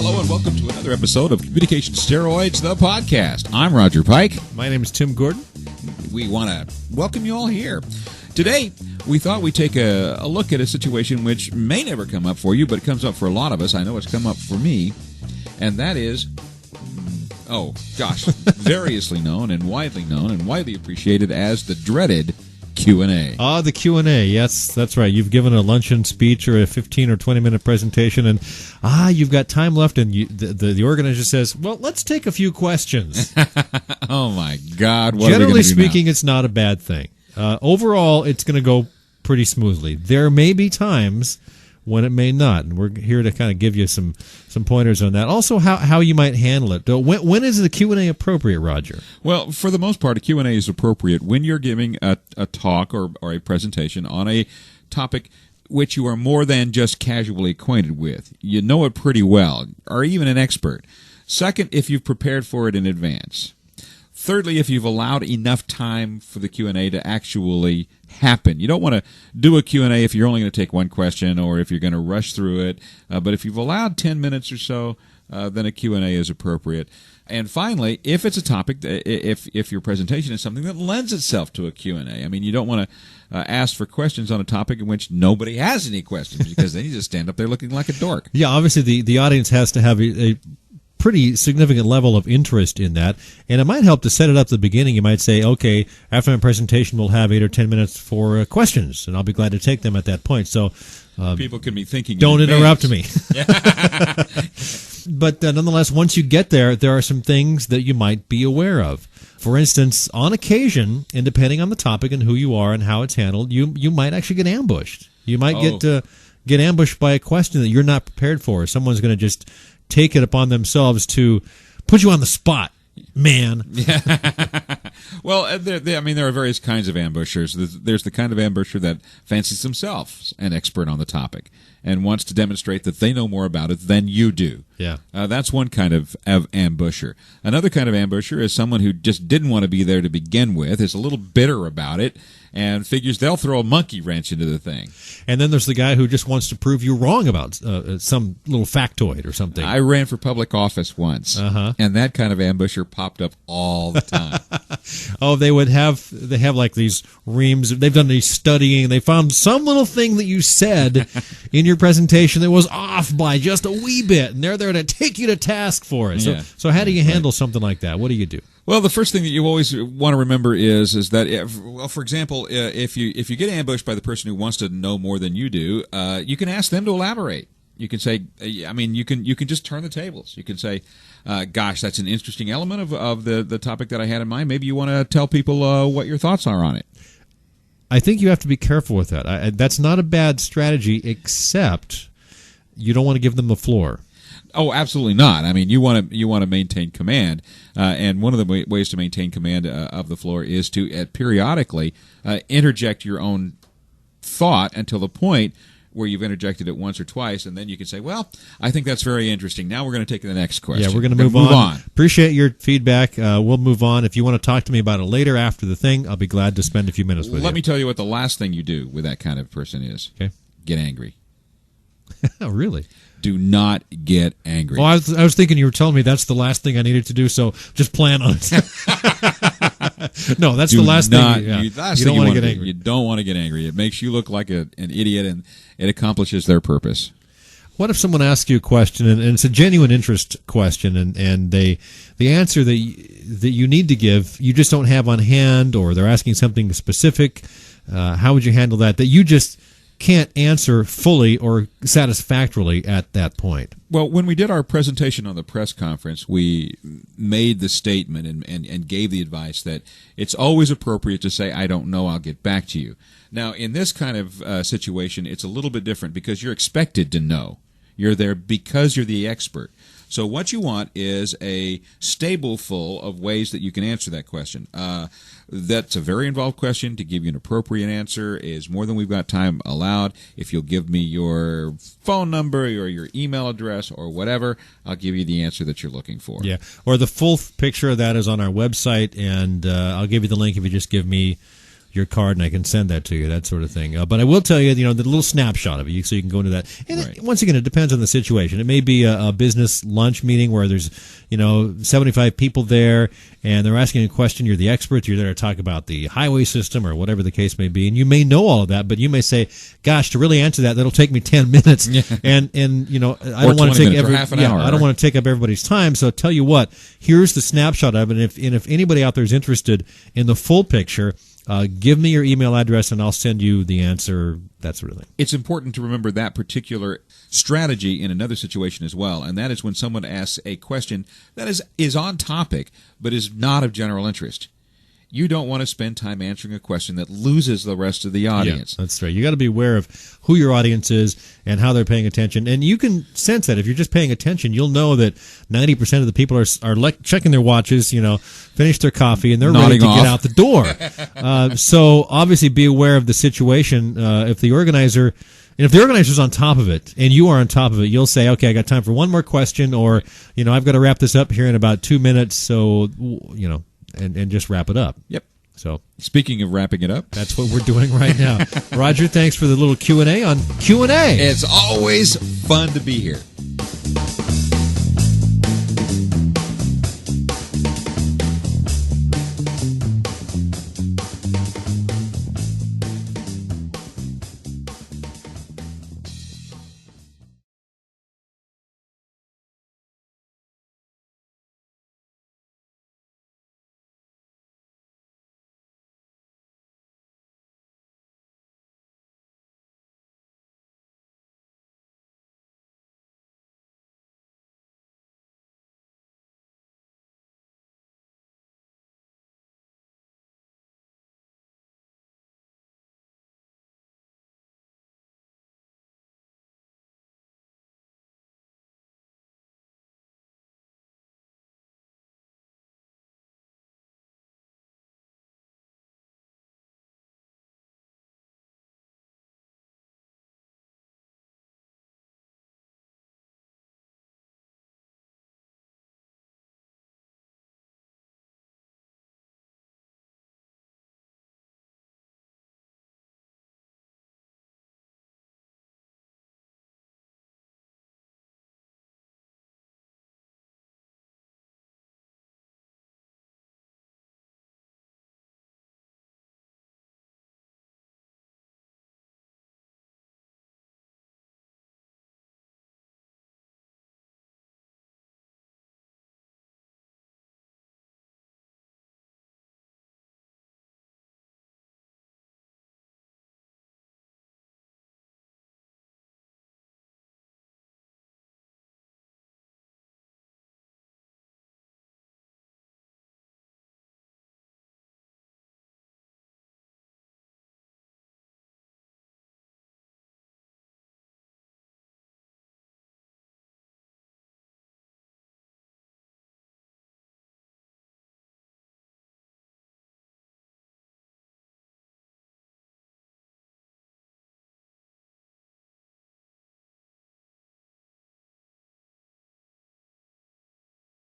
Hello and welcome to another episode of Communication Steroids, the podcast. I'm Roger Pike. My name is Tim Gordon. We want to welcome you all here. Today, we thought we'd take a look at a situation which may never come up for you, but it comes up for a lot of us. I know it's come up for me, and that is, variously known and widely appreciated as the dreaded Q&A. The Q&A. Yes, that's right. You've given a luncheon speech or a 15 or 20-minute presentation, and you've got time left, and the organizer says, well, let's take a few questions. Oh, my God. What Generally speaking, it's not a bad thing. Overall, it's going to go pretty smoothly. There may be times when it may not, and we're here to kind of give you some pointers on that. Also, how you might handle it. When is the Q&A appropriate, Roger? Well, for the most part, a Q&A is appropriate when you're giving a talk or a presentation on a topic which you are more than just casually acquainted with. You know it pretty well, or even an expert. Second, if you've prepared for it in advance. Thirdly, if you've allowed enough time for the Q&A to actually happen. You don't want to do a Q&A if you're only going to take one question or if you're going to rush through it. But if you've allowed 10 minutes or so, then a Q&A is appropriate. And finally, if it's a topic, if your presentation is something that lends itself to a Q&A. I mean, you don't want to ask for questions on a topic in which nobody has any questions because then you just stand up there looking like a dork. Yeah, obviously the audience has to have a pretty significant level of interest in that, and it might help to set it up at the beginning. You might say, okay, after my presentation we'll have 8 or 10 minutes for questions, and I'll be glad to take them at that point. So people can be thinking, don't interrupt me. But nonetheless, once you get there are some things that you might be aware of. For instance, on occasion, and depending on the topic and who you are and how it's handled, you might actually get ambushed. You might get ambushed by a question that you're not prepared for. Someone's going to just take it upon themselves to put you on the spot, man. Yeah. Well, there are various kinds of ambushers. There's the kind of ambusher that fancies themselves an expert on the topic and wants to demonstrate that they know more about it than you do. Yeah. That's one kind of ambusher. Another kind of ambusher is someone who just didn't want to be there to begin with, is a little bitter about it, and figures they'll throw a monkey wrench into the thing. And then there's the guy who just wants to prove you wrong about some little factoid or something. I ran for public office once, and that kind of ambusher popped up all the time. They have like these reams. They've done these studying. They found some little thing that you said in your presentation that was off by just a wee bit, and they're there to take you to task for it. So how do you handle something like that? What do you do? Well, the first thing that you always want to remember is that, for example, if you get ambushed by the person who wants to know more than you do, you can ask them to elaborate. You can say, you can just turn the tables. You can say, gosh, that's an interesting element of the topic that I had in mind. Maybe you want to tell people what your thoughts are on it. I think you have to be careful with that. That's not a bad strategy, except you don't want to give them the floor. Oh, absolutely not. I mean, you want to maintain command, and one of the ways to maintain command of the floor is to periodically interject your own thought until the point where you've interjected it once or twice, and then you can say, well, I think that's very interesting. Now we're going to take the next question. Yeah, we're going to move on. Appreciate your feedback. We'll move on. If you want to talk to me about it later after the thing, I'll be glad to spend a few minutes with you. Let me tell you what the last thing you do with that kind of person is. Okay. Get angry. Oh, really? Do not get angry. Well, I was thinking you were telling me that's the last thing I needed to do, so just plan on it. No, that's the last thing. You don't want to get angry. You don't want to get angry. It makes you look like an idiot, and it accomplishes their purpose. What if someone asks you a question, and it's a genuine interest question, and the answer that you need to give, you just don't have on hand, or they're asking something specific? How would you handle that? That you just can't answer fully or satisfactorily at that point. Well, when we did our presentation on the press conference, we made the statement and gave the advice that it's always appropriate to say, I don't know, I'll get back to you. Now, in this kind of situation, it's a little bit different because you're expected to know. You're there because you're the expert. So what you want is a stable full of ways that you can answer that question. That's a very involved question. To give you an appropriate answer is more than we've got time allowed. If you'll give me your phone number or your email address or whatever, I'll give you the answer that you're looking for. Yeah, or the full picture of that is on our website, and I'll give you the link if you just give me your card and I can send that to you, that sort of thing. But I will tell you, the little snapshot of it, so you can go into that. And once again, it depends on the situation. It may be a business lunch meeting where there's 75 people there, and they're asking a question. You're the expert. You're there to talk about the highway system or whatever the case may be, and you may know all of that, but you may say, "Gosh, to really answer that'll take me 10 minutes." And I don't want to take half an hour. I don't want to take up everybody's time. So I'll tell you what, here's the snapshot of it. And if anybody out there is interested in the full picture, give me your email address and I'll send you the answer, that sort of thing. It's important to remember that particular strategy in another situation as well, and that is when someone asks a question that is on topic but is not of general interest. You don't want to spend time answering a question that loses the rest of the audience. Yeah, that's right. You got to be aware of who your audience is and how they're paying attention. And you can sense that if you're just paying attention, you'll know that 90% of the people are checking their watches, finish their coffee, and they're ready to get out the door. So obviously be aware of the situation. If the organizer's on top of it and you are on top of it, you'll say, okay, I got time for one more question, or, I've got to wrap this up here in about 2 minutes. So, and just wrap it up. Yep. So, speaking of wrapping it up, that's what we're doing right now. Roger, thanks for the little Q&A on Q&A. It's always fun to be here.